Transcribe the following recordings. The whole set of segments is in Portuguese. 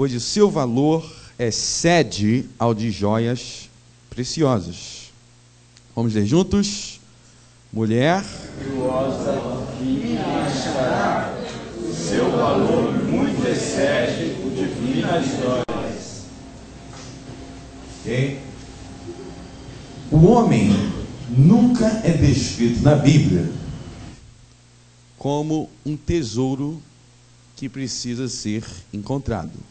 pois o seu valor excede ao de joias preciosas. Vamos ler juntos? Mulher virtuosa que me achará, seu valor muito excede o de finas joias. Okay? O homem nunca é descrito na Bíblia como um tesouro que precisa ser encontrado.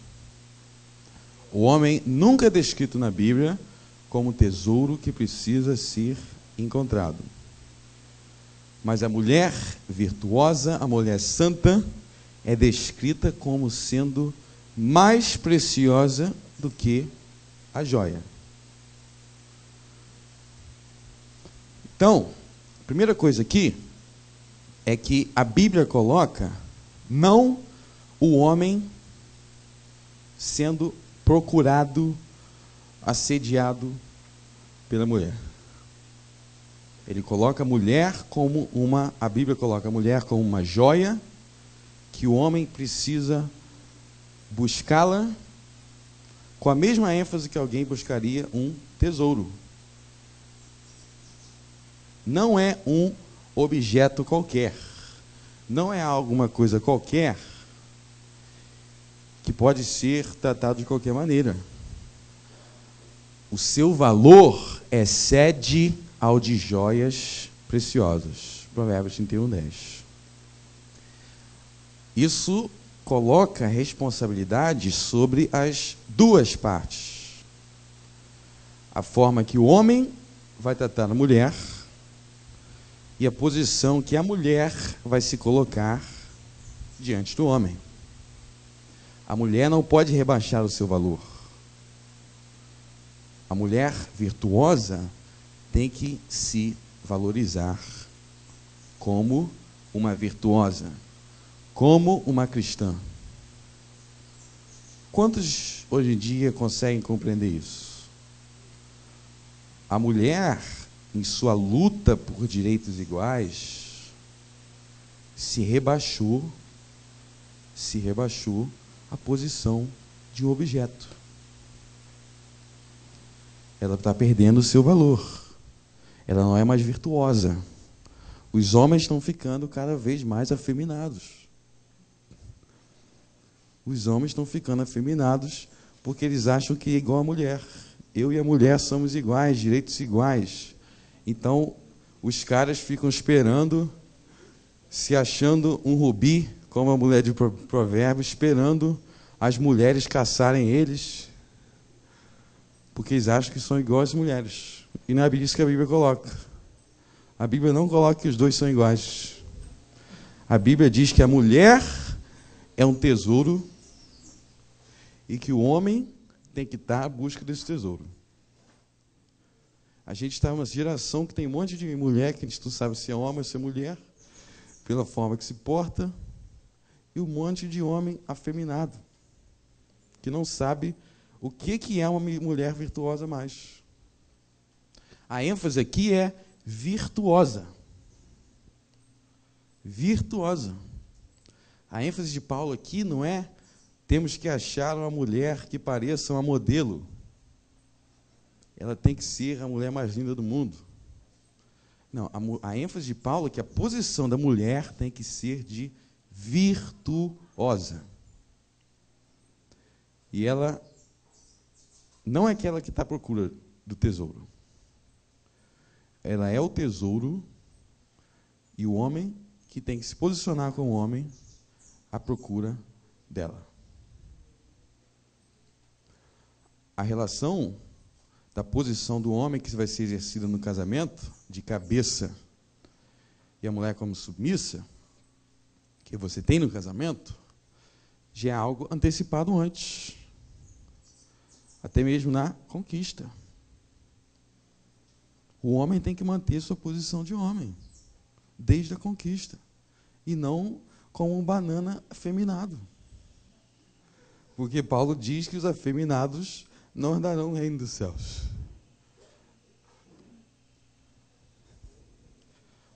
O homem nunca é descrito na Bíblia como um tesouro que precisa ser encontrado. Mas a mulher virtuosa, a mulher santa, é descrita como sendo mais preciosa do que a joia. Então, a primeira coisa aqui é que a Bíblia coloca não o homem sendo procurado, assediado pela mulher. Ele coloca a mulher como a Bíblia coloca a mulher como uma joia que o homem precisa buscá-la com a mesma ênfase que alguém buscaria um tesouro. Não é um objeto qualquer. Não é alguma coisa qualquer que pode ser tratado de qualquer maneira. O seu valor excede ao de joias preciosas. Provérbios 31:10. Isso coloca a responsabilidade sobre as duas partes. A forma que o homem vai tratar a mulher e a posição que a mulher vai se colocar diante do homem. A mulher não pode rebaixar o seu valor. A mulher virtuosa tem que se valorizar como uma virtuosa, como uma cristã. Quantos hoje em dia conseguem compreender isso? A mulher, em sua luta por direitos iguais, se rebaixou a posição de um objeto. Ela está perdendo o seu valor. Ela não é mais virtuosa. Os homens estão ficando cada vez mais afeminados. Os homens estão ficando afeminados porque eles acham que é igual a mulher. Eu e a mulher somos iguais, direitos iguais. Então, os caras ficam esperando, se achando um rubi, como a mulher de Provérbios, esperando as mulheres caçarem eles, porque eles acham que são iguais às mulheres. E não é isso que a Bíblia coloca. A Bíblia não coloca que os dois são iguais. A Bíblia diz que a mulher é um tesouro e que o homem tem que estar à busca desse tesouro. A gente está numa geração que tem um monte de mulher que a gente não sabe se é homem ou se é mulher, pela forma que se porta, e um monte de homem afeminado, que não sabe o que é uma mulher virtuosa mais. A ênfase aqui é virtuosa. Virtuosa. A ênfase de Paulo aqui não é temos que achar uma mulher que pareça uma modelo. Ela tem que ser a mulher mais linda do mundo. Não, a ênfase de Paulo é que a posição da mulher tem que ser de virtuosa. E ela não é aquela que está à procura do tesouro. Ela é o tesouro e o homem que tem que se posicionar como homem à procura dela. A relação da posição do homem que vai ser exercida no casamento, de cabeça, e a mulher como submissa, que você tem no casamento, já é algo antecipado antes. Até mesmo na conquista. O homem tem que manter sua posição de homem, desde a conquista, e não como um banana afeminado. Porque Paulo diz que os afeminados não herdarão o reino dos céus.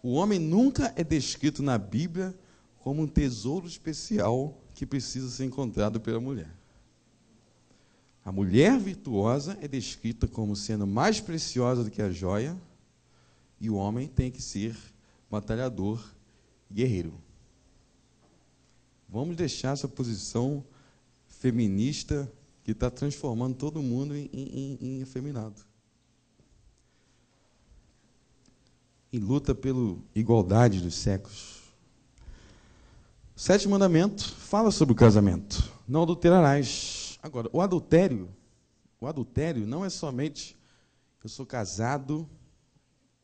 O homem nunca é descrito na Bíblia como um tesouro especial que precisa ser encontrado pela mulher. A mulher virtuosa é descrita como sendo mais preciosa do que a joia, e o homem tem que ser batalhador, guerreiro. Vamos deixar essa posição feminista que está transformando todo mundo em efeminado. Em luta pela igualdade dos sexos. O 7º mandamento fala sobre o casamento. Não adulterarás. Agora, o adultério não é somente eu sou casado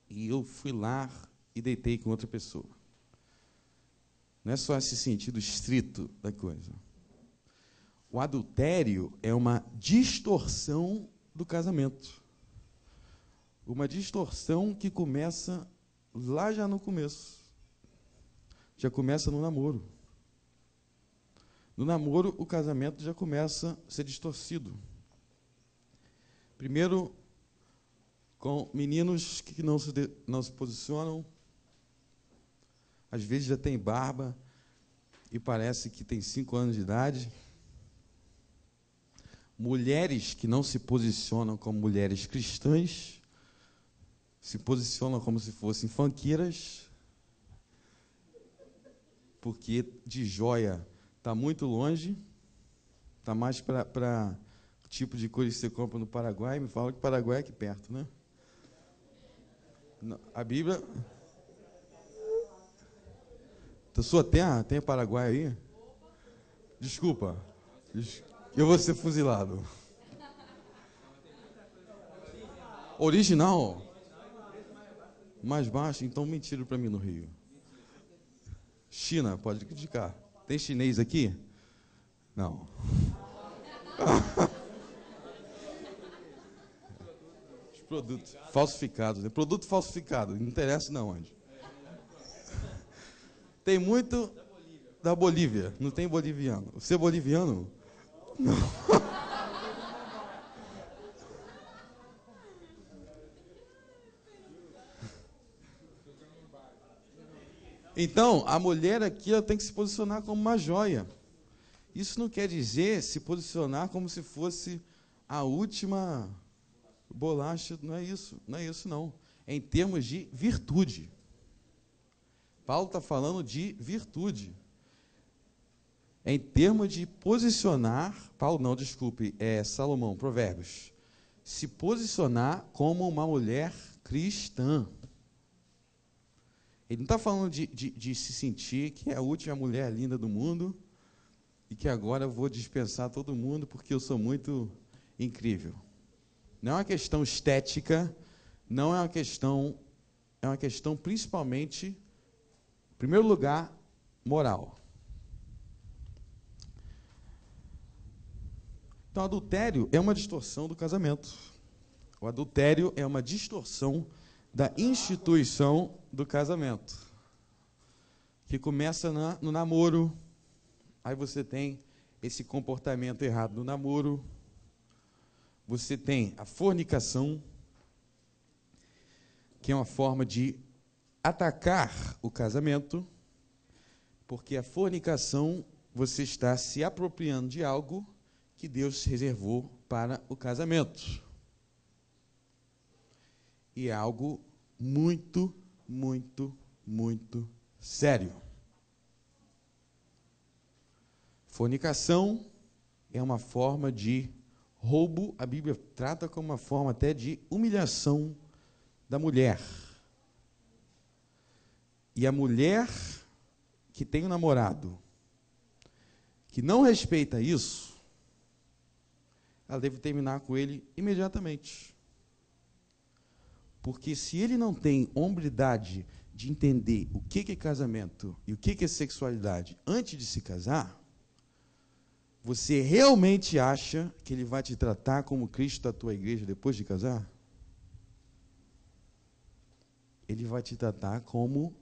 e eu fui lá e deitei com outra pessoa. Não é só esse sentido estrito da coisa. O adultério é uma distorção do casamento. Uma distorção que começa lá já no começo. Já começa no namoro. No namoro, o casamento já começa a ser distorcido. Primeiro, com meninos que não se posicionam, às vezes já tem barba e parece que tem 5 anos de idade. Mulheres que não se posicionam como mulheres cristãs, se posicionam como se fossem funqueiras, porque de joia está muito longe, está mais para o tipo de coisa que você compra no Paraguai. Me fala que o Paraguai é aqui perto, né? A Bíblia... Da sua terra, tem Paraguai aí? Desculpa, eu vou ser fuzilado. Original? Mais baixo? Então mentira para mim no Rio. China, pode criticar. Tem chinês aqui? Não. Os produtos falsificados. Produto falsificado, não interessa não onde. Tem muito da Bolívia, não tem boliviano. Você é boliviano? Não. Então, a mulher aqui ela tem que se posicionar como uma joia. Isso não quer dizer se posicionar como se fosse a última bolacha. Não é isso, não. É em termos de virtude. Paulo está falando de virtude. Em termos de posicionar, Salomão, Provérbios, se posicionar como uma mulher cristã. Ele não está falando de se sentir que é a última mulher linda do mundo e que agora eu vou dispensar todo mundo porque eu sou muito incrível. Não é uma questão estética, não é uma questão, é uma questão principalmente, em primeiro lugar, moral. Então, adultério é uma distorção do casamento. O adultério é uma distorção da instituição do casamento, que começa no namoro. Aí você tem esse comportamento errado no namoro. Você tem a fornicação, que é uma forma de atacar o casamento, porque a fornicação, você está se apropriando de algo que Deus reservou para o casamento. E é algo muito, muito, muito sério. Fornicação é uma forma de roubo, a Bíblia trata como uma forma até de humilhação da mulher. E a mulher que tem um namorado que não respeita isso, ela deve terminar com ele imediatamente. Porque se ele não tem hombridade de entender o que é casamento e o que é sexualidade antes de se casar, você realmente acha que ele vai te tratar como Cristo tratou a igreja depois de casar? Ele vai te tratar como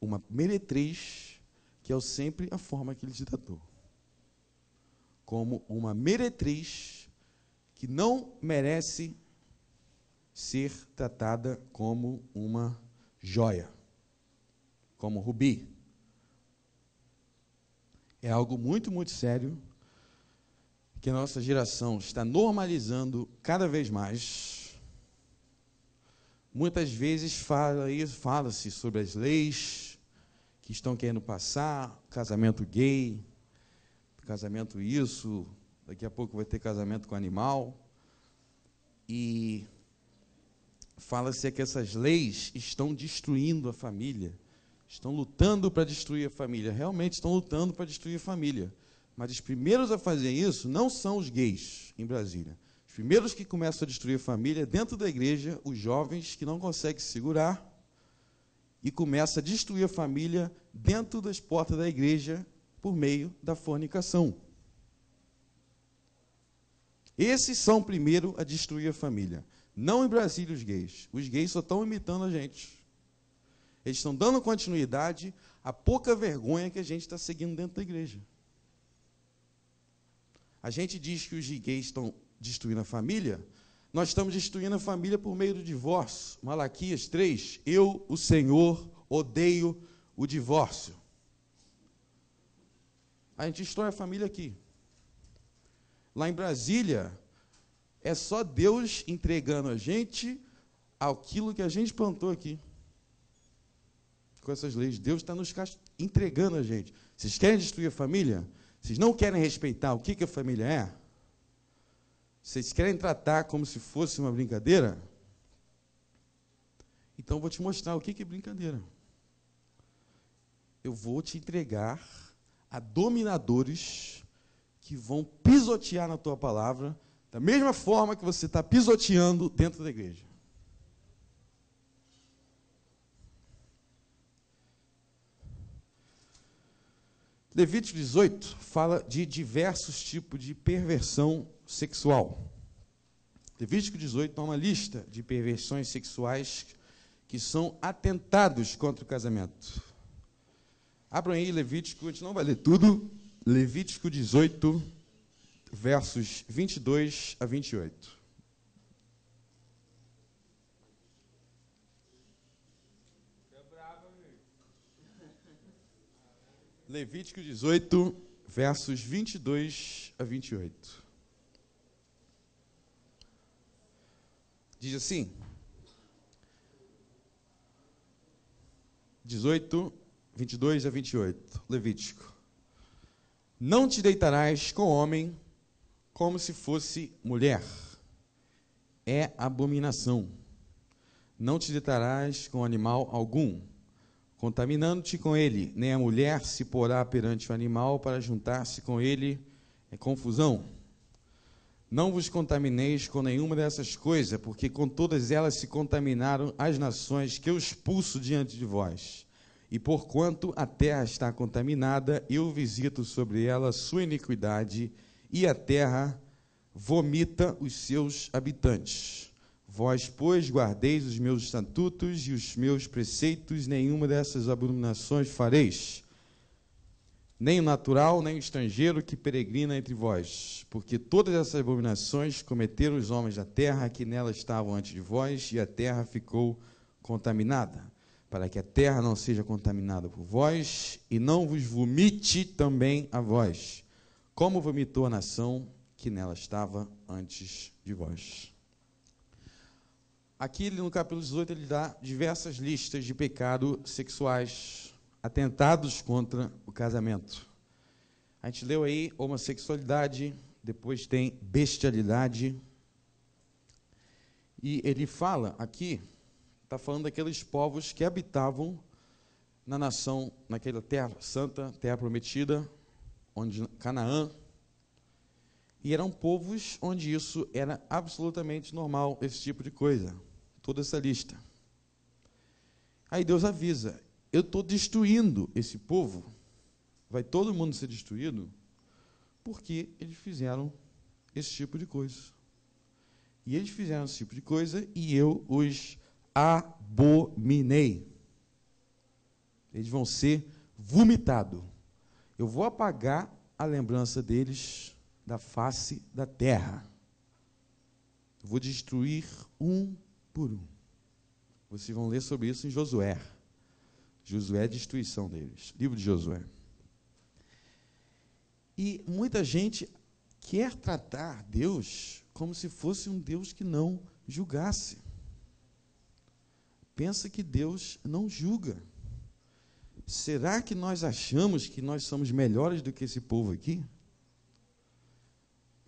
uma meretriz, que é sempre a forma que ele te tratou. Como uma meretriz que não merece ser tratada como uma joia, como rubi. É algo muito, muito sério, que a nossa geração está normalizando cada vez mais. Muitas vezes fala-se sobre as leis que estão querendo passar, casamento gay, casamento isso, daqui a pouco vai ter casamento com animal. E fala-se que essas leis estão destruindo a família, estão lutando para destruir a família, realmente estão lutando para destruir a família. Mas os primeiros a fazer isso não são os gays em Brasília. Os primeiros que começam a destruir a família dentro da igreja, os jovens que não conseguem se segurar e começam a destruir a família dentro das portas da igreja por meio da fornicação. Esses são primeiro a destruir a família. Não em Brasília os gays. Os gays só estão imitando a gente. Eles estão dando continuidade à pouca vergonha que a gente está seguindo dentro da igreja. A gente diz que os gays estão destruindo a família. Nós estamos destruindo a família por meio do divórcio. Malaquias 3, eu, o Senhor, odeio o divórcio. A gente destrói a família aqui. Lá em Brasília, é só Deus entregando a gente aquilo que a gente plantou aqui. Com essas leis, Deus está nos entregando a gente. Vocês querem destruir a família? Vocês não querem respeitar o que a família é? Vocês querem tratar como se fosse uma brincadeira? Então eu vou te mostrar o que é brincadeira. Eu vou te entregar a dominadores que vão pisotear na tua palavra, da mesma forma que você está pisoteando dentro da igreja. Levítico 18 fala de diversos tipos de perversão sexual. Levítico 18 é uma lista de perversões sexuais que são atentados contra o casamento. Abram aí Levítico, a gente não vai ler tudo. Levítico 18, versos 22 a 28. Levítico 18, versos 22 a 28. Diz assim: 18, 22 a 28, Levítico. Não te deitarás com homem como se fosse mulher. É abominação. Não te deitarás com animal algum, contaminando-te com ele. Nem a mulher se porá perante o animal para juntar-se com ele. É confusão. Não vos contamineis com nenhuma dessas coisas, porque com todas elas se contaminaram as nações que eu expulso diante de vós. E porquanto a terra está contaminada, eu visito sobre ela a sua iniquidade, e a terra vomita os seus habitantes. Vós, pois, guardeis os meus estatutos e os meus preceitos, nenhuma dessas abominações fareis, nem o natural, nem o estrangeiro que peregrina entre vós, porque todas essas abominações cometeram os homens da terra que nela estavam antes de vós, e a terra ficou contaminada, para que a terra não seja contaminada por vós, e não vos vomite também a vós, como vomitou a nação que nela estava antes de vós. Aqui no capítulo 18 ele dá diversas listas de pecados sexuais, atentados contra o casamento. A gente leu aí homossexualidade, depois tem bestialidade, e ele fala aqui, está falando daqueles povos que habitavam na nação, naquela terra santa, terra prometida, onde Canaã, e eram povos onde isso era absolutamente normal, esse tipo de coisa, toda essa lista. Aí Deus avisa, eu estou destruindo esse povo, vai todo mundo ser destruído, porque eles fizeram esse tipo de coisa. E eles fizeram esse tipo de coisa, e eu os abominei. Eles vão ser vomitados. Eu vou apagar a lembrança deles da face da terra. Eu vou destruir um por um. Vocês vão ler sobre isso em Josué. Josué, a destruição deles. Livro de Josué. E muita gente quer tratar Deus como se fosse um Deus que não julgasse. Pensa que Deus não julga. Será que nós achamos que nós somos melhores do que esse povo aqui?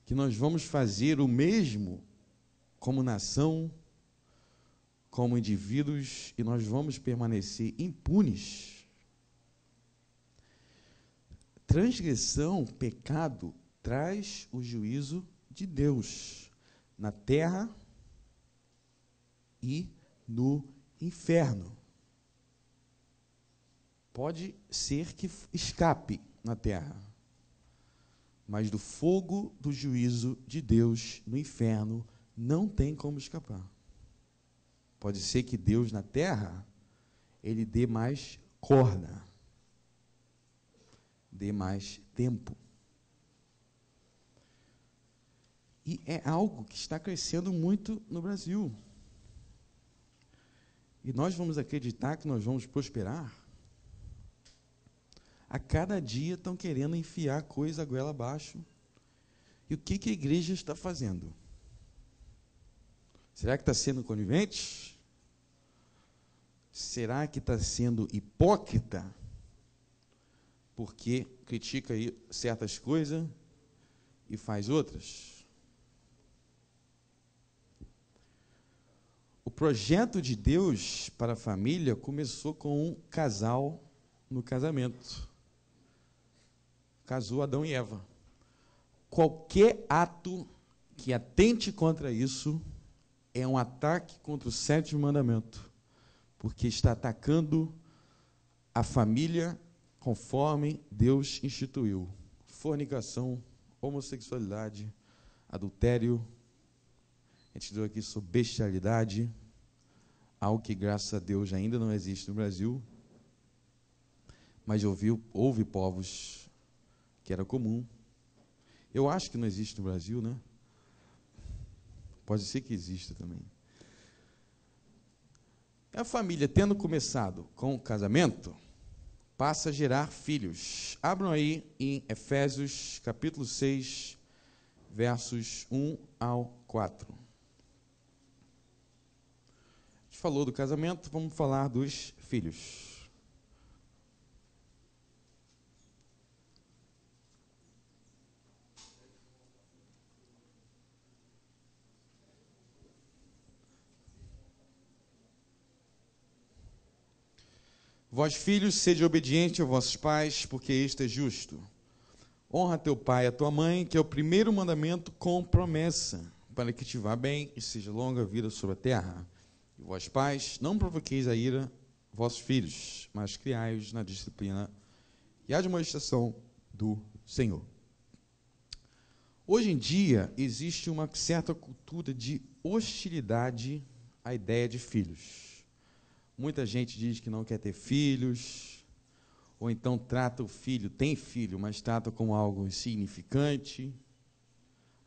Que nós vamos fazer o mesmo como nação, como indivíduos, e nós vamos permanecer impunes? Transgressão, pecado, traz o juízo de Deus na terra e no inferno. Pode ser que escape na terra, mas do fogo do juízo de Deus no inferno não tem como escapar. Pode ser que Deus na terra, ele dê mais corda, dê mais tempo. E é algo que está crescendo muito no Brasil. E nós vamos acreditar que nós vamos prosperar? A cada dia estão querendo enfiar coisa a goela abaixo. E o que a igreja está fazendo? Será que está sendo conivente? Será que está sendo hipócrita? Porque critica aí certas coisas e faz outras? O projeto de Deus para a família começou com um casal no casamento. Casou Adão e Eva. Qualquer ato que atente contra isso é um ataque contra o sétimo mandamento, porque está atacando a família conforme Deus instituiu. Fornicação, homossexualidade, adultério. A gente deu aqui sobre bestialidade, algo que, graças a Deus, ainda não existe no Brasil, mas houve povos que era comum. Eu acho que não existe no Brasil, né? Pode ser que exista também. A família, tendo começado com o casamento, passa a gerar filhos. Abram aí em Efésios, capítulo 6, versos 1 ao 4. A gente falou do casamento, vamos falar dos filhos. Vós, filhos, sede obedientes aos vossos pais, porque isto é justo. Honra teu pai e a tua mãe, que é o primeiro mandamento com promessa, para que te vá bem e seja longa a vida sobre a terra. E vós, pais, não provoqueis a ira vossos filhos, mas criai-os na disciplina e admoestação do Senhor. Hoje em dia, existe uma certa cultura de hostilidade à ideia de filhos. Muita gente diz que não quer ter filhos, ou então trata o filho, tem filho, mas trata como algo insignificante,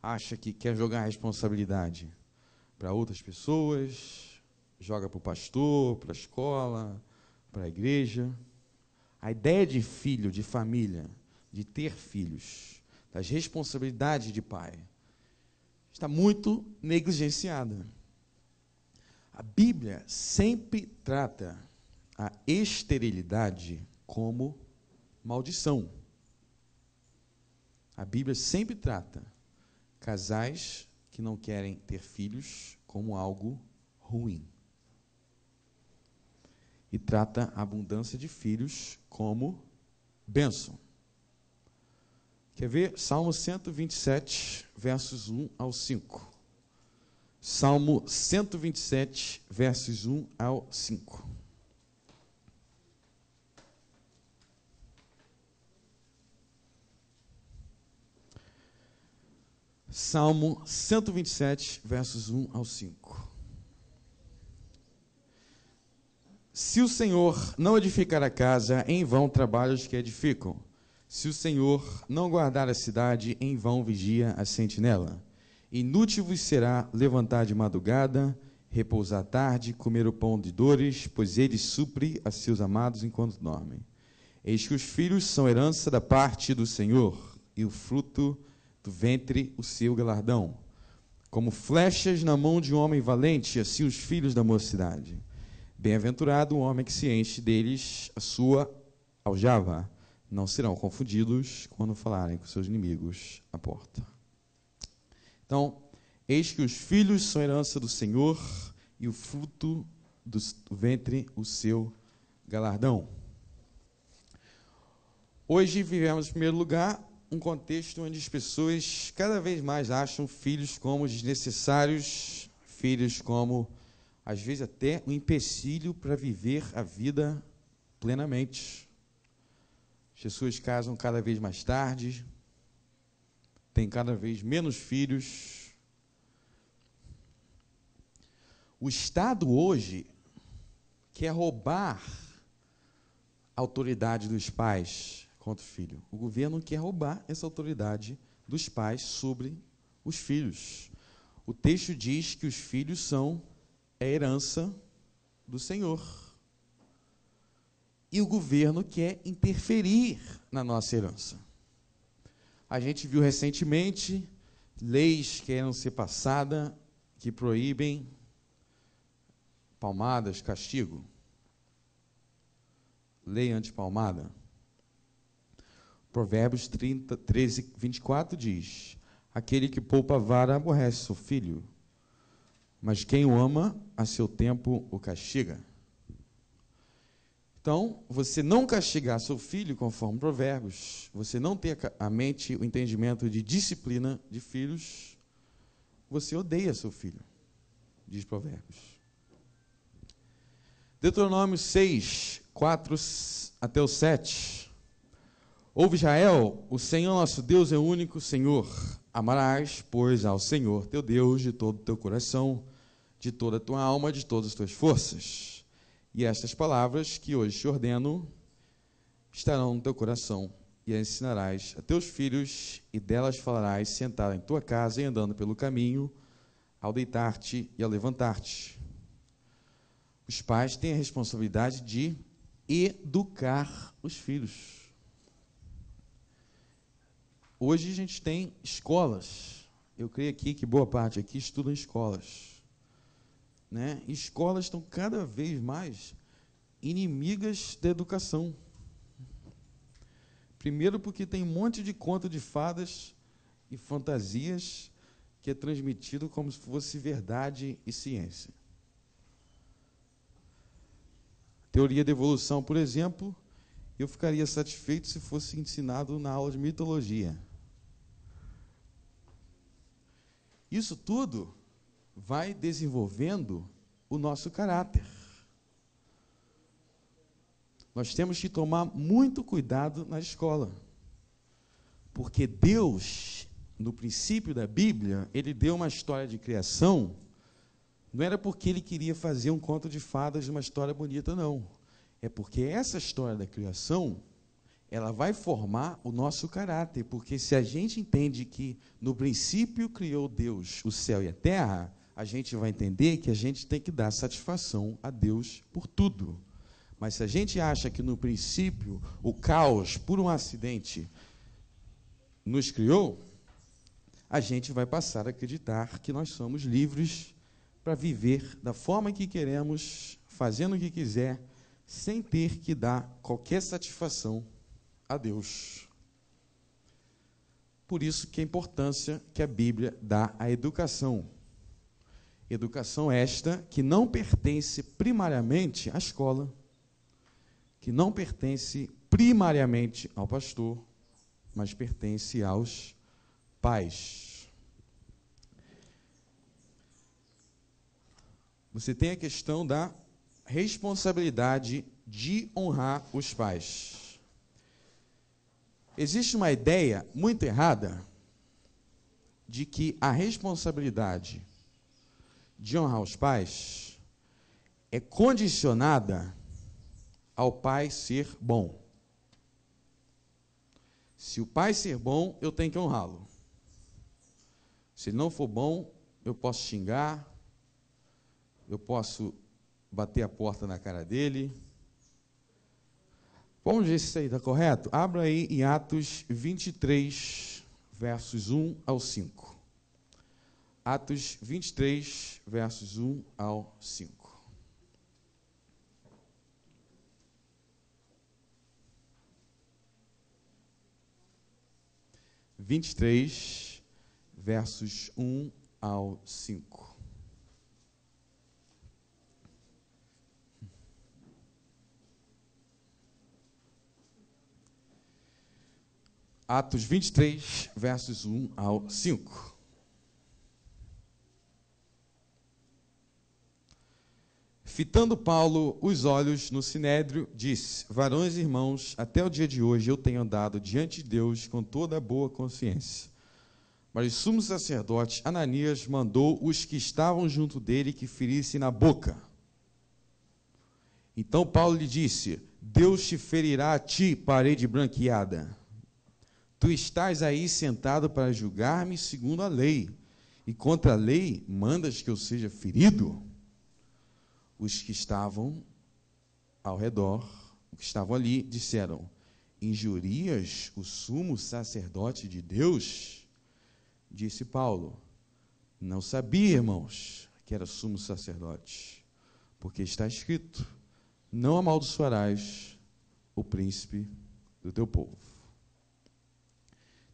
acha que quer jogar a responsabilidade para outras pessoas, joga para o pastor, para a escola, para a igreja. A ideia de filho, de família, de ter filhos, das responsabilidades de pai, está muito negligenciada. A Bíblia sempre trata a esterilidade como maldição. A Bíblia sempre trata casais que não querem ter filhos como algo ruim. E trata a abundância de filhos como bênção. Quer ver? Salmo 127, versos 1 ao 5. Salmo 127, versos 1 ao 5. Salmo 127, versos 1 ao 5. Se o Senhor não edificar a casa, em vão trabalham os que edificam. Se o Senhor não guardar a cidade, em vão vigia a sentinela. Inútil vos será levantar de madrugada, repousar à tarde, comer o pão de dores, pois ele supre a seus amados enquanto dormem. Eis que os filhos são herança da parte do Senhor, e o fruto do ventre o seu galardão. Como flechas na mão de um homem valente, assim os filhos da mocidade. Bem-aventurado o homem que se enche deles a sua aljava. Não serão confundidos quando falarem com seus inimigos à porta. Então, eis que os filhos são herança do Senhor e o fruto do ventre o seu galardão. Hoje vivemos, em primeiro lugar, um contexto onde as pessoas cada vez mais acham filhos como desnecessários, filhos como, às vezes, até um empecilho para viver a vida plenamente. As pessoas casam cada vez mais tarde, têm cada vez menos filhos. O Estado hoje quer roubar a autoridade dos pais contra o filho. O governo quer roubar essa autoridade dos pais sobre os filhos. O texto diz que os filhos são a herança do Senhor. E o governo quer interferir na nossa herança. A gente viu recentemente leis que querem ser passadas que proíbem palmadas, castigo. Lei antipalmada. Provérbios 13, 24 diz: aquele que poupa a vara aborrece seu filho, mas quem o ama, a seu tempo o castiga. Então, você não castigar seu filho, conforme Provérbios, você não ter a mente, o entendimento de disciplina de filhos, você odeia seu filho, diz Provérbios. Deuteronômio 6, 4 até o 7. Ouve, Israel, o Senhor nosso Deus é o único Senhor. Amarás, pois, ao Senhor teu Deus de todo o teu coração, de toda a tua alma, de todas as tuas forças. E estas palavras que hoje te ordeno estarão no teu coração, e as ensinarás a teus filhos, e delas falarás sentado em tua casa e andando pelo caminho, ao deitar-te e ao levantar-te. Os pais têm a responsabilidade de educar os filhos. Hoje a gente tem escolas. Eu creio aqui que boa parte aqui estuda em escolas. Né? Escolas estão cada vez mais inimigas da educação. Primeiro porque tem um monte de conto de fadas e fantasias que é transmitido como se fosse verdade e ciência. Teoria da evolução, por exemplo, eu ficaria satisfeito se fosse ensinado na aula de mitologia. Isso tudo vai desenvolvendo o nosso caráter. Nós temos que tomar muito cuidado na escola, porque Deus, no princípio da Bíblia, Ele deu uma história de criação, não era porque Ele queria fazer um conto de fadas de uma história bonita, não. É porque essa história da criação, ela vai formar o nosso caráter, porque se a gente entende que no princípio criou Deus o céu e a terra, a gente vai entender que a gente tem que dar satisfação a Deus por tudo. Mas se a gente acha que no princípio o caos, por um acidente, nos criou, a gente vai passar a acreditar que nós somos livres para viver da forma que queremos, fazendo o que quiser, sem ter que dar qualquer satisfação a Deus. Por isso que a importância que a Bíblia dá à educação. Educação esta que não pertence primariamente à escola, que não pertence primariamente ao pastor, mas pertence aos pais. Você tem a questão da responsabilidade de honrar os pais. Existe uma ideia muito errada de que a responsabilidade de honrar os pais é condicionada ao pai ser bom. Se o pai ser bom, eu tenho que honrá-lo. Se ele não for bom, eu posso xingar, eu posso bater a porta na cara dele. Vamos ver se isso aí está correto? Abra aí em Atos 23, versos 1 ao 5. Atos 23, versos 1 ao 5. Versos 1 ao 5. Atos 23, versos 1 ao 5. Fitando Paulo os olhos no sinédrio, disse: varões e irmãos, até o dia de hoje eu tenho andado diante de Deus com toda a boa consciência. Mas o sumo sacerdote Ananias mandou os que estavam junto dele que ferissem na boca. Então Paulo lhe disse: Deus te ferirá a ti, parede branqueada. Tu estás aí sentado para julgar-me segundo a lei, e contra a lei mandas que eu seja ferido? Os que estavam ao redor, os que estavam ali, disseram: injurias o sumo sacerdote de Deus? Disse Paulo: não sabia, irmãos, que era sumo sacerdote, porque está escrito: não amaldiçoarás o príncipe do teu povo.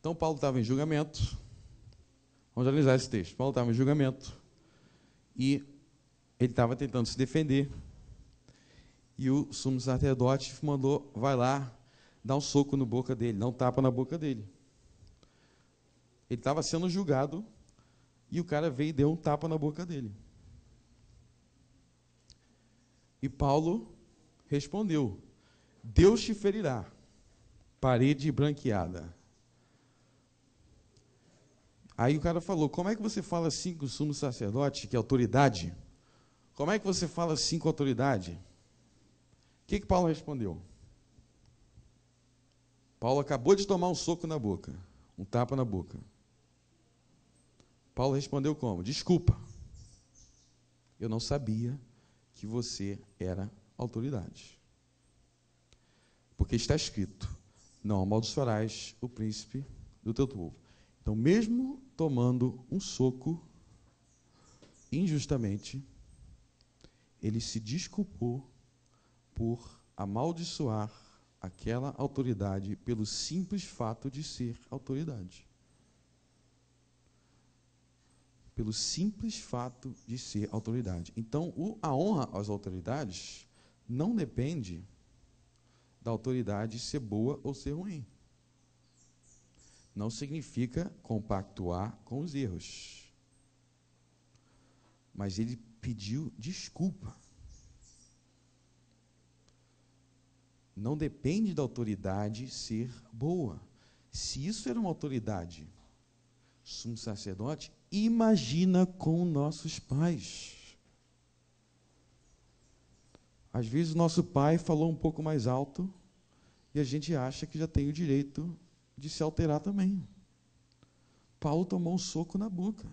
Então Paulo estava em julgamento. Vamos analisar esse texto. Paulo estava em julgamento e ele estava tentando se defender. E o sumo sacerdote mandou: vai lá, dá um soco na boca dele, dá um tapa na boca dele. Ele estava sendo julgado e o cara veio e deu um tapa na boca dele. E Paulo respondeu: Deus te ferirá, parede branqueada. Aí o cara falou: como é que você fala assim com o sumo sacerdote, que é autoridade? Como é que você fala assim com autoridade? O que Paulo respondeu? Paulo acabou de tomar um soco na boca, um tapa na boca. Paulo respondeu como? Desculpa, eu não sabia que você era autoridade. Porque está escrito: não amaldiçoarás o príncipe do teu povo. Então, mesmo tomando um soco injustamente, ele se desculpou por amaldiçoar aquela autoridade pelo simples fato de ser autoridade. Pelo simples fato de ser autoridade. Então, a honra às autoridades não depende da autoridade ser boa ou ser ruim. Não significa compactuar com os erros. Mas ele pediu desculpa. Não depende da autoridade ser boa. Se isso era uma autoridade, sumo sacerdote, imagina com nossos pais. Às vezes o nosso pai falou um pouco mais alto e a gente acha que já tem o direito de se alterar também. Paulo tomou um soco na boca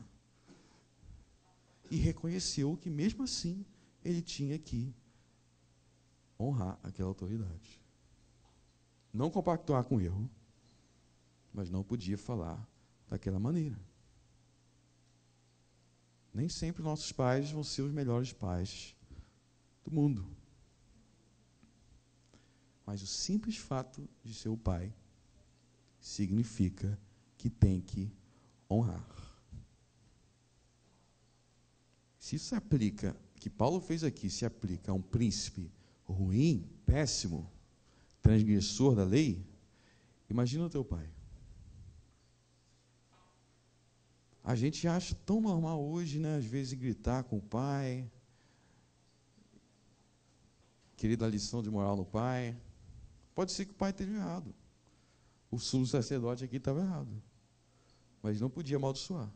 e reconheceu que mesmo assim ele tinha que honrar aquela autoridade. Não compactuar com o erro, mas não podia falar daquela maneira. Nem sempre nossos pais vão ser os melhores pais do mundo. Mas o simples fato de ser o pai significa que tem que honrar. Se isso se aplica, o que Paulo fez aqui se aplica a um príncipe ruim, péssimo, transgressor da lei, imagina o teu pai. A gente acha tão normal hoje, né? Às vezes gritar com o pai, querer dar lição de moral no pai. Pode ser que o pai esteja errado. O sumo sacerdote aqui estava errado. Mas não podia amaldiçoar.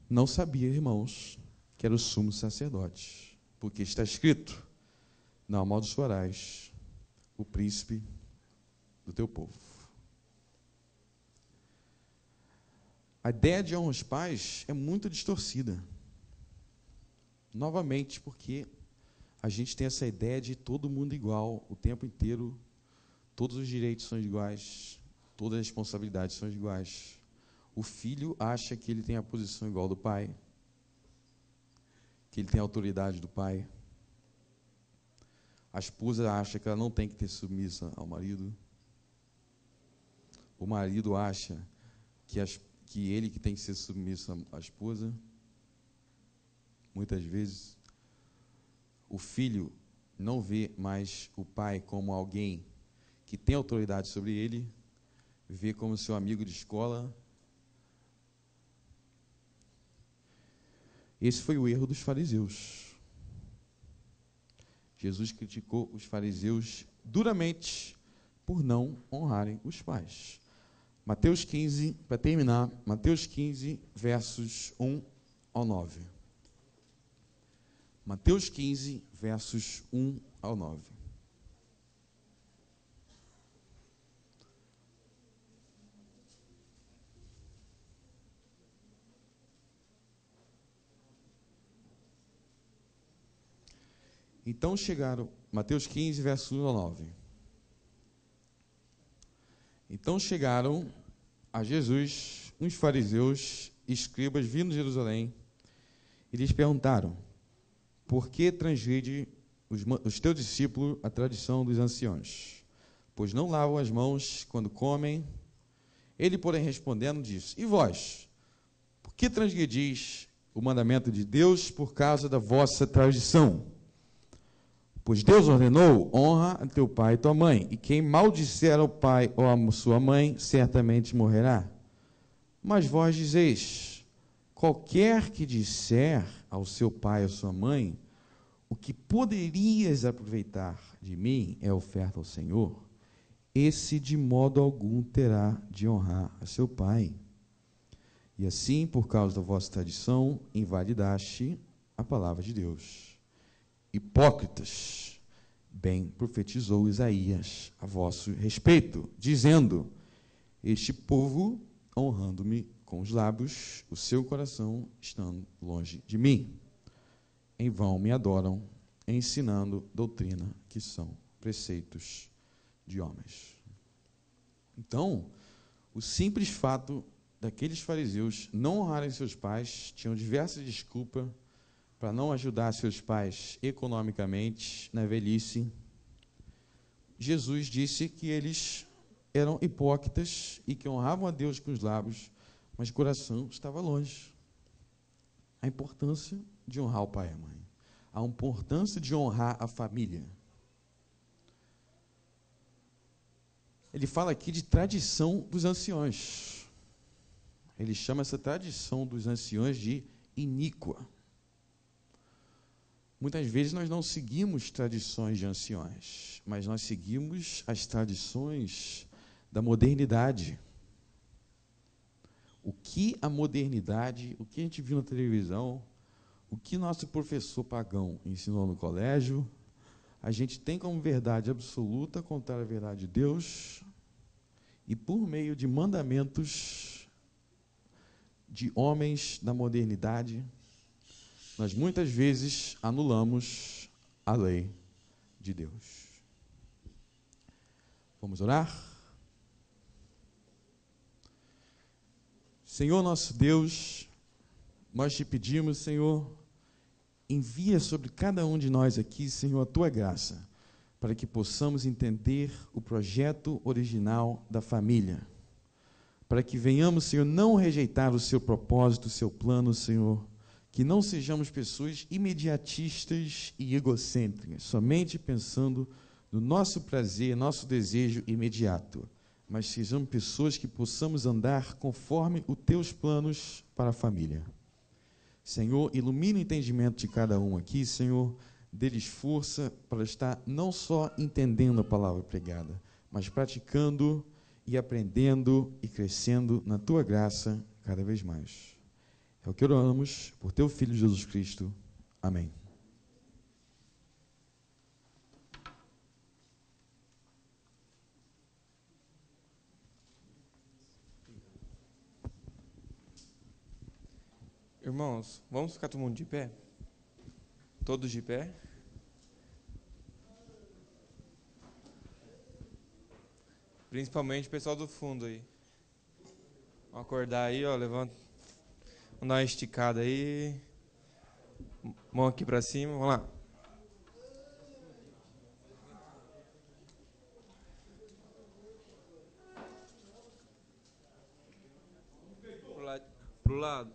Não sabia, irmãos, que era o sumo sacerdote. Porque está escrito: não amaldiçoarás o príncipe do teu povo. A ideia de honra aos pais é muito distorcida. Novamente, porque a gente tem essa ideia de todo mundo igual o tempo inteiro, todos os direitos são iguais, todas as responsabilidades são iguais. O filho acha que ele tem a posição igual do pai, que ele tem a autoridade do pai. A esposa acha que ela não tem que ter submissa ao marido. O marido acha que ele que tem que ser submisso à esposa. Muitas vezes, o filho não vê mais o pai como alguém que tem autoridade sobre ele, vê como seu amigo de escola. Esse foi o erro dos fariseus. Jesus criticou os fariseus duramente por não honrarem os pais. Mateus 15, para terminar, Mateus 15, versos 1 ao 9. Mateus 15, versos 1 ao 9. Então chegaram, Mateus 15, versos 1 ao 9. Então chegaram a Jesus uns fariseus, escribas, vindo de Jerusalém, e lhes perguntaram: por que transgride os teus discípulos a tradição dos anciãos? Pois não lavam as mãos quando comem. Ele, porém, respondendo, disse: e vós, por que transgredis o mandamento de Deus por causa da vossa tradição? Pois Deus ordenou: honra a teu pai e tua mãe, e quem maldisser ao pai ou a sua mãe, certamente morrerá. Mas vós dizeis: qualquer que disser ao seu pai ou à sua mãe, o que poderias aproveitar de mim é oferta ao Senhor, esse de modo algum terá de honrar a seu pai. E assim, por causa da vossa tradição, invalidaste a palavra de Deus. Hipócritas, bem profetizou Isaías a vosso respeito, dizendo: este povo, honrando-me com os lábios, o seu coração estando longe de mim. Em vão me adoram, ensinando doutrina que são preceitos de homens. Então, o simples fato daqueles fariseus não honrarem seus pais, tinham diversas desculpas para não ajudar seus pais economicamente na velhice. Jesus disse que eles eram hipócritas e que honravam a Deus com os lábios, mas o coração estava longe. A importância de honrar o pai e a mãe. A importância de honrar a família. Ele fala aqui de tradição dos anciões. Ele chama essa tradição dos anciões de iníqua. Muitas vezes nós não seguimos tradições de anciões, mas nós seguimos as tradições da modernidade. O que a modernidade, o que a gente viu na televisão, o que nosso professor pagão ensinou no colégio, a gente tem como verdade absoluta contar a verdade de Deus, e por meio de mandamentos de homens da modernidade, nós muitas vezes anulamos a lei de Deus. Vamos orar? Senhor nosso Deus, nós te pedimos, Senhor, envia sobre cada um de nós aqui, Senhor, a tua graça, para que possamos entender o projeto original da família, para que venhamos, Senhor, não rejeitar o seu propósito, o seu plano, Senhor, que não sejamos pessoas imediatistas e egocêntricas, somente pensando no nosso prazer, nosso desejo imediato, mas sejamos pessoas que possamos andar conforme os teus planos para a família. Senhor, ilumina o entendimento de cada um aqui, Senhor, dê-lhes força para estar não só entendendo a palavra pregada, mas praticando e aprendendo e crescendo na tua graça cada vez mais. É o que oramos por teu Filho Jesus Cristo. Amém. Irmãos, vamos ficar todo mundo de pé? Todos de pé? Principalmente o pessoal do fundo aí. Vamos acordar aí, ó, levanta. Vamos dar uma esticada aí. Mão aqui pra cima, vamos lá. Pro lado.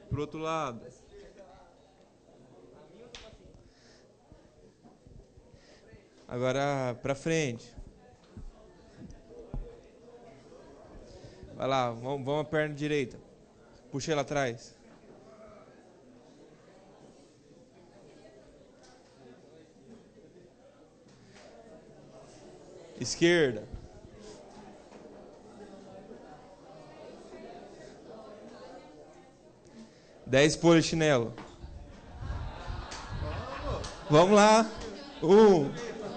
Pro outro lado. Agora pra frente. Vai lá, vamos a perna direita. Puxa ela atrás. Esquerda. Dez polichinelo. Vamos lá. 1,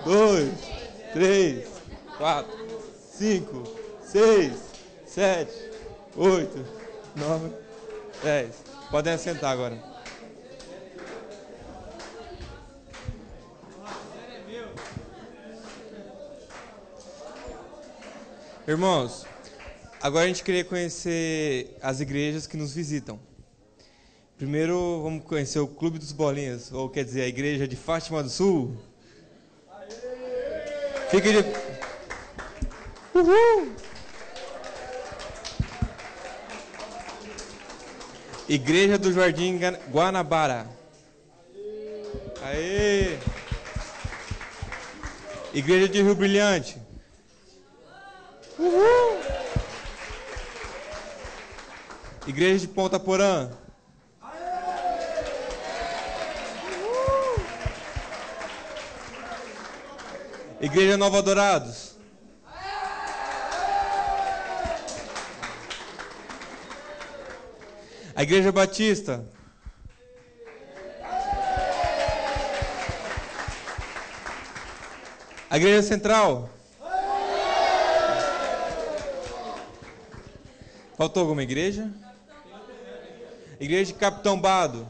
2, 3, 4, 5, 6, 7, 8, 9, 10. Podem assentar agora. Irmãos, agora a gente queria conhecer as igrejas que nos visitam. Primeiro vamos conhecer o Clube dos Bolinhas, ou quer dizer, a Igreja de Fátima do Sul. Fica de... Uhul! Igreja do Jardim Guanabara. Aê! Igreja de Rio Brilhante. Uhul! Igreja de Ponta Porã. Igreja Nova Dourados. A Igreja Batista. A Igreja Central. Faltou alguma igreja? Igreja de Capitão Bado.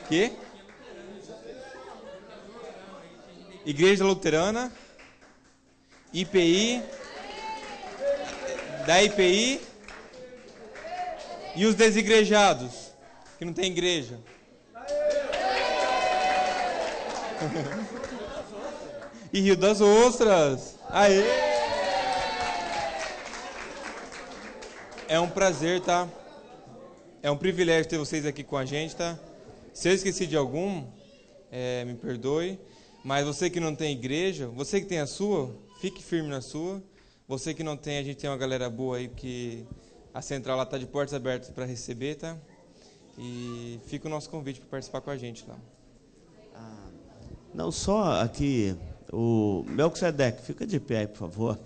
Que? Igreja Luterana. IPI. Da IPI. E os desigrejados, que não tem igreja. E Rio das Ostras. Aê! É um prazer, tá? É um privilégio ter vocês aqui com a gente, tá? Se eu esqueci de algum, me perdoe. Mas você que não tem igreja, você que tem a sua, fique firme na sua. Você que não tem, a gente tem uma galera boa aí, que a central lá tá de portas abertas para receber, tá? E fica o nosso convite para participar com a gente, tá? Não, só aqui, o Melquisedeque, fica de pé aí, por favor.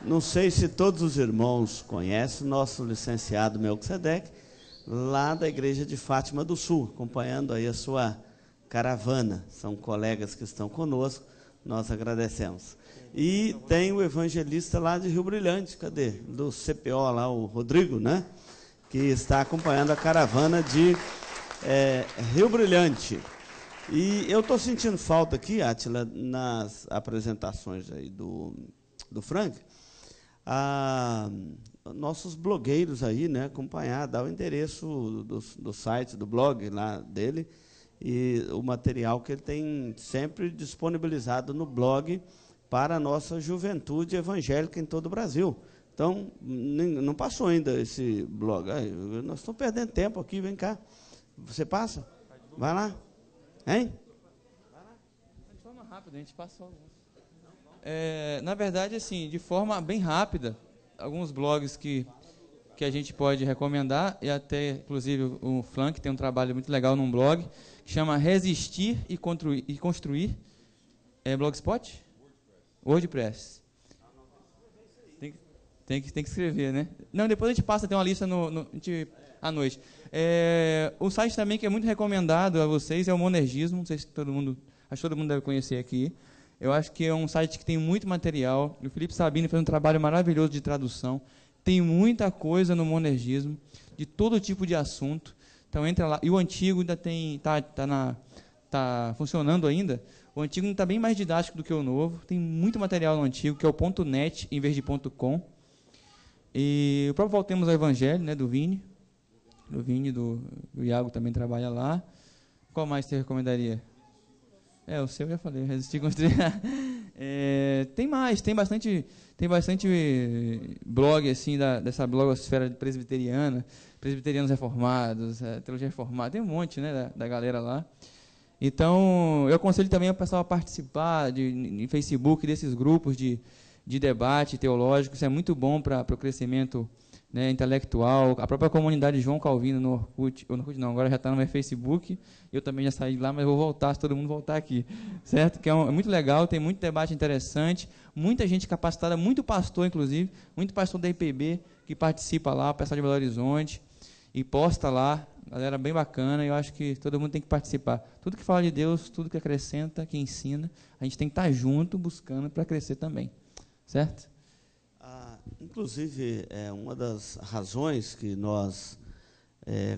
Não sei se todos os irmãos conhecem o nosso licenciado Melquisedeque, lá da Igreja de Fátima do Sul, acompanhando aí a sua caravana. São colegas que estão conosco, nós agradecemos. E tem o evangelista lá de Rio Brilhante, cadê? Do CPO lá, o Rodrigo, né? Que está acompanhando a caravana de Rio Brilhante. E eu estou sentindo falta aqui, Átila, nas apresentações aí do Frank, nossos blogueiros aí, né, acompanhar, dar o endereço do site, do blog lá dele, e o material que ele tem sempre disponibilizado no blog para a nossa juventude evangélica em todo o Brasil. Então, não passou ainda esse blog. Nós estamos perdendo tempo aqui, vem cá. Você passa? Vai lá. Hein? Vai lá. De forma rápida, a gente passou alguns. Na verdade, assim, de forma bem rápida, alguns blogs que a gente pode recomendar, e até, inclusive, o Frank tem um trabalho muito legal num blog, que chama Resistir e Construir. Blogspot? WordPress. Tem que escrever, né? Não, depois a gente passa, tem uma lista à noite. O site também que é muito recomendado a vocês é o Monergismo, não sei se acho que todo mundo deve conhecer aqui. Eu acho que é um site que tem muito material. O Felipe Sabino fez um trabalho maravilhoso de tradução. Tem muita coisa no Monergismo. de todo tipo de assunto. Então entra lá. E o antigo ainda tá funcionando ainda. O antigo está bem mais didático do que o novo. Tem muito material no antigo, que é o .net em vez de .com. E o próprio Voltemos ao Evangelho, né, do Vini. Do Iago também trabalha lá. Qual mais você recomendaria? O seu eu já falei, Resistir Construir. Tem bastante blog assim dessa blogosfera presbiteriana, presbiterianos reformados, teologia reformada, tem um monte, né, da galera lá. Então, eu aconselho também o pessoal a participar em Facebook desses grupos de debate teológico. Isso é muito bom para o crescimento, né, intelectual. A própria comunidade João Calvino no Orkut, não, agora já está no meu Facebook. Eu também já saí de lá, mas vou voltar, se todo mundo voltar aqui, certo? Que é muito legal, tem muito debate interessante, muita gente capacitada, muito pastor, inclusive, muito pastor da IPB que participa lá, o pessoal de Belo Horizonte, e posta lá, galera bem bacana. Eu acho que todo mundo tem que participar. Tudo que fala de Deus, tudo que acrescenta, que ensina, a gente tem que estar junto buscando para crescer também, certo? Inclusive, uma das razões que nós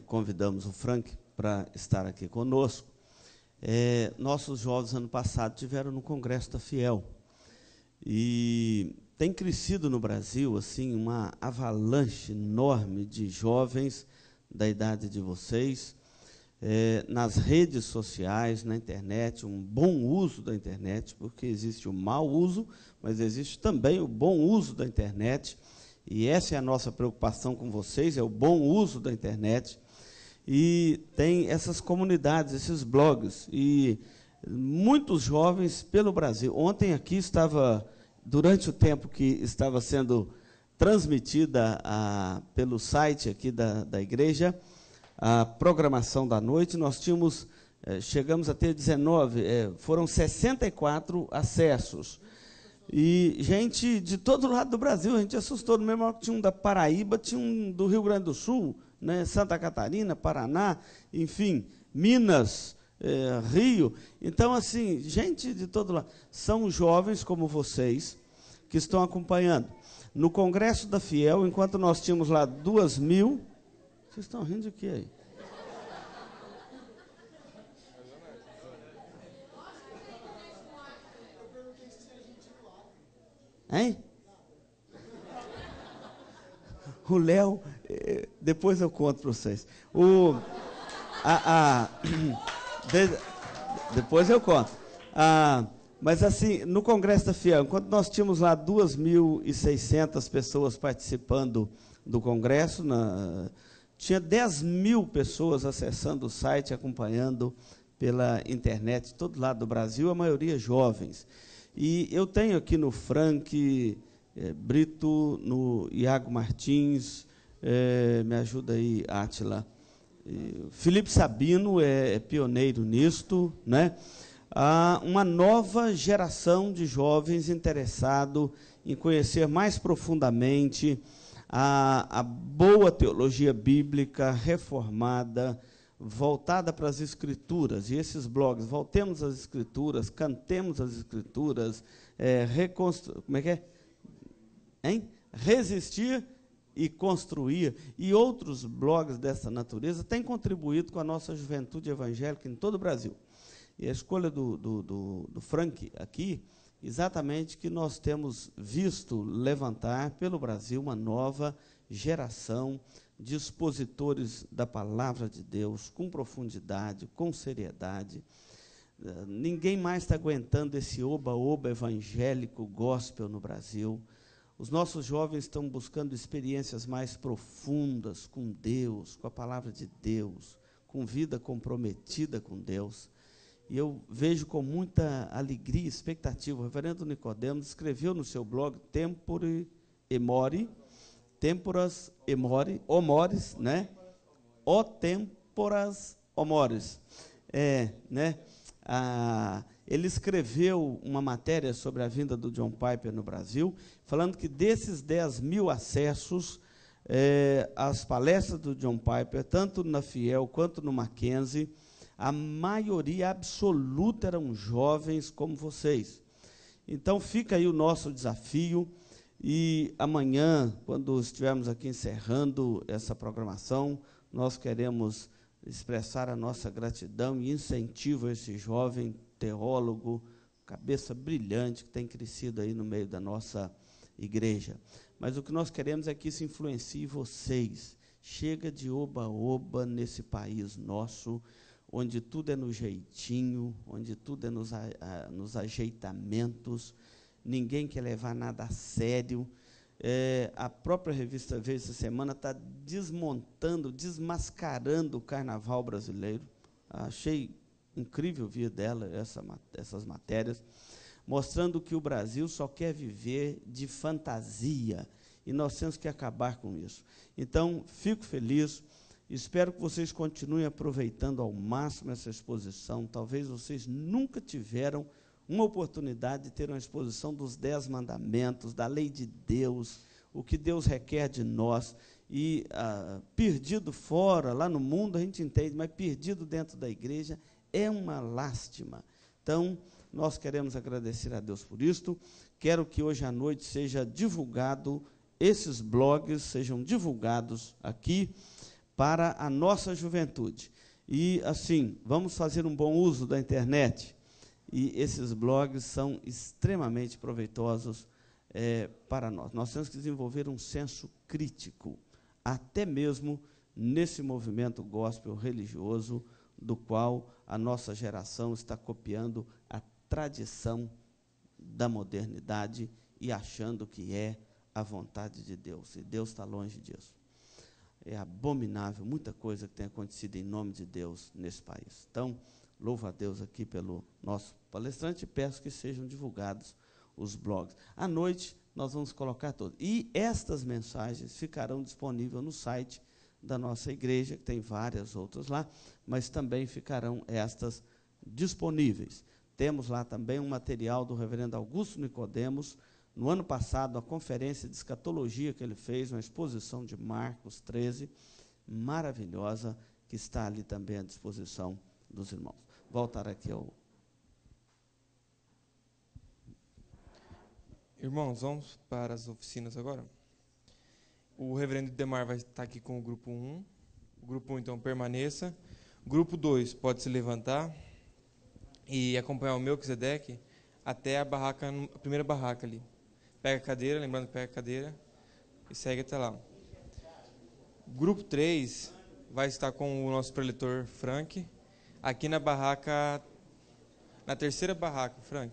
convidamos o Frank para estar aqui conosco, nossos jovens, ano passado, tiveram no Congresso da Fiel. E tem crescido no Brasil assim uma avalanche enorme de jovens da idade de vocês, nas redes sociais, na internet, um bom uso da internet, porque existe o mau uso, mas existe também o bom uso da internet, e essa é a nossa preocupação com vocês, é o bom uso da internet. E tem essas comunidades, esses blogs, e muitos jovens pelo Brasil. Ontem aqui estava, durante o tempo que estava sendo transmitida pelo site aqui da igreja, a programação da noite, nós tínhamos, chegamos a ter 19, foram 64 acessos. E gente de todo lado do Brasil, a gente assustou, no mesmo que tinha um da Paraíba, tinha um do Rio Grande do Sul, né, Santa Catarina, Paraná, enfim, Minas, Rio. Então, assim, gente de todo lado. São jovens como vocês que estão acompanhando. No Congresso da Fiel, enquanto nós tínhamos lá 2.000... Vocês estão rindo de quê aí? Hein? O Léo, depois eu conto para vocês. Depois eu conto. Mas assim, no Congresso da Fiel, enquanto nós tínhamos lá 2.600 pessoas participando do Congresso, tinha 10.000 pessoas acessando o site, acompanhando pela internet, todo lado do Brasil, a maioria jovens. E eu tenho aqui no Frank Brito, no Iago Martins, me ajuda aí, Átila. Felipe Sabino é pioneiro nisto, né? Há uma nova geração de jovens interessados em conhecer mais profundamente a boa teologia bíblica reformada, voltada para as Escrituras. E esses blogs, voltemos às Escrituras, cantemos as Escrituras, como é que é? Resistir e construir, e outros blogs dessa natureza têm contribuído com a nossa juventude evangélica em todo o Brasil. E a escolha do Frank aqui, exatamente que nós temos visto levantar pelo Brasil uma nova geração de expositores da palavra de Deus, com profundidade, com seriedade. Ninguém mais está aguentando esse oba-oba evangélico gospel no Brasil. Os nossos jovens estão buscando experiências mais profundas com Deus, com a palavra de Deus, com vida comprometida com Deus. E eu vejo com muita alegria e expectativa. O reverendo Nicodemos escreveu no seu blog Temporas Omores, né? O Temporas Omores. Ele escreveu uma matéria sobre a vinda do John Piper no Brasil, falando que desses 10.000 acessos, as palestras do John Piper, tanto na Fiel quanto no Mackenzie, a maioria absoluta eram jovens como vocês. Então, fica aí o nosso desafio. E amanhã, quando estivermos aqui encerrando essa programação, nós queremos expressar a nossa gratidão e incentivo a esse jovem teólogo, cabeça brilhante, que tem crescido aí no meio da nossa igreja. Mas o que nós queremos é que isso influencie vocês. Chega de oba-oba nesse país nosso, onde tudo é no jeitinho, onde tudo é nos ajeitamentos, ninguém quer levar nada a sério. A própria revista Veja essa semana está desmontando, desmascarando o carnaval brasileiro. Achei incrível ver dela essas matérias, mostrando que o Brasil só quer viver de fantasia, e nós temos que acabar com isso. Então, fico feliz, espero que vocês continuem aproveitando ao máximo essa exposição. Talvez vocês nunca tiveram uma oportunidade de ter uma exposição dos 10 mandamentos, da lei de Deus, o que Deus requer de nós. E perdido fora, lá no mundo, a gente entende, mas perdido dentro da igreja é uma lástima. Então, nós queremos agradecer a Deus por isto. Quero que hoje à noite seja divulgado, esses blogs sejam divulgados aqui para a nossa juventude. E, assim, vamos fazer um bom uso da internet. E esses blogs são extremamente proveitosos para nós. Nós temos que desenvolver um senso crítico, até mesmo nesse movimento gospel religioso, do qual a nossa geração está copiando a tradição da modernidade e achando que é a vontade de Deus. E Deus está longe disso. É abominável muita coisa que tem acontecido em nome de Deus nesse país. Então, louvo a Deus aqui pelo nosso palestrante e peço que sejam divulgados os blogs. À noite, nós vamos colocar todos. E estas mensagens ficarão disponíveis no site da nossa igreja, que tem várias outras lá, mas também ficarão estas disponíveis. Temos lá também um material do reverendo Augusto Nicodemos. No ano passado, a conferência de escatologia que ele fez, uma exposição de Marcos 13, maravilhosa, que está ali também à disposição dos irmãos. Voltar aqui ao... Irmãos, vamos para as oficinas agora. O reverendo Demar vai estar aqui com o grupo 1. O grupo 1, então, permaneça. O grupo 2 pode se levantar e acompanhar o Melquisedeque até a primeira barraca ali. Pega a cadeira, lembrando que pega a cadeira, e segue até lá. O grupo 3 vai estar com o nosso preletor Frank, aqui na barraca, na terceira barraca, Frank.